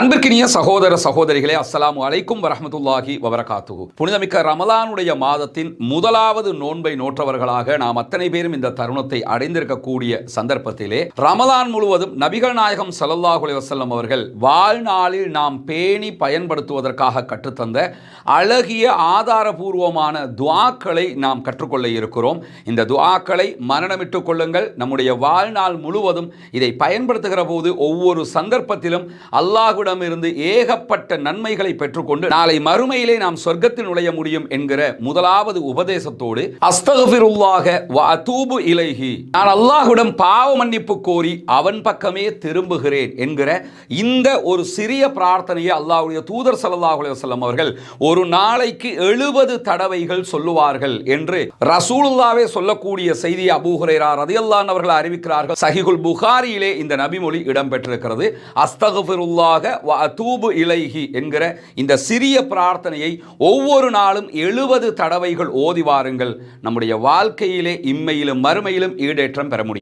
அன்பிற்கினிய சகோதர சகோதரிகளே, அஸ்ஸலாமு அலைக்கும் வரஹ்மத்துல்லாஹி வபரகாத்துஹு. புனிதமிக்க ரமலானுடைய மாதத்தின் முதலாவது நோன்பை நோற்றவர்களாக நாம் அத்தனை பேரும் இந்த தருணத்தை அடைந்திருக்கக்கூடிய சந்தர்ப்பத்திலே, ரமலான் முழுவதும் நபிகள் நாயகம் ஸல்லல்லாஹு அலைஹி வஸல்லம் அவர்கள் வாழ்நாளில் நாம் பேணி பயன்படுத்துவதற்காக கற்றுத்தந்த அழகிய ஆதாரபூர்வமான துஆக்களை நாம் கற்றுக்கொள்ள இருக்கிறோம். இந்த துஆக்களை மனனமிட்டுக் கொள்ளுங்கள். நம்முடைய வாழ்நாள் முழுவதும் இதை பயன்படுத்துகிற போது ஒவ்வொரு சந்தர்ப்பத்திலும் அல்லாஹ்விடம் இருந்து ஏகப்பட்ட நன்மைகளை பெற்றுக்கொண்டு நாளை மறுமையிலே நாம் சொர்க்கத்தில் நுழைய முடியும் என்கிற முதலாவது உபதேசத்தோடு, அஸ்தக்ஃபிருல்லாஹ வ அதூபு இலைஹி, நான் அல்லாஹ்விடம் பாவ மன்னிப்பு கோரி அவன் பக்கமே திரும்புகிறேன் என்கிற இந்த ஒரு சிறிய பிரார்த்தனையை அல்லாஹ்வுடைய தூதர் ஸல்லல்லாஹு அலைஹி வஸல்லம் அவர்கள் ஒரு நாளைக்கு 70 தடவைகள் சொல்லுவார்கள் என்று ரசூலுல்லாஹ்வே சொல்லக்கூடிய செய்தியை அபூ ஹுரைரா ரலியல்லாஹு அன்ஹு அவர்கள் அறிவிக்கிறார்கள். சஹீஹுல் புகாரியிலே இந்த நபிமொழி இடம்பெற்றிருக்கிறது. அஸ்தக்ஃபிருல்லாஹ வ அதூபு இலைஹி என்கிற இந்த சிறிய பிரார்த்தனையை ஒவ்வொரு நாளும் 70 தடவைகள் ஓதி வாருங்கள். நம்முடைய வாழ்க்கையிலே இம்மையிலும் மறுமையிலும் ஈடேற்றம் பெற முடியும்.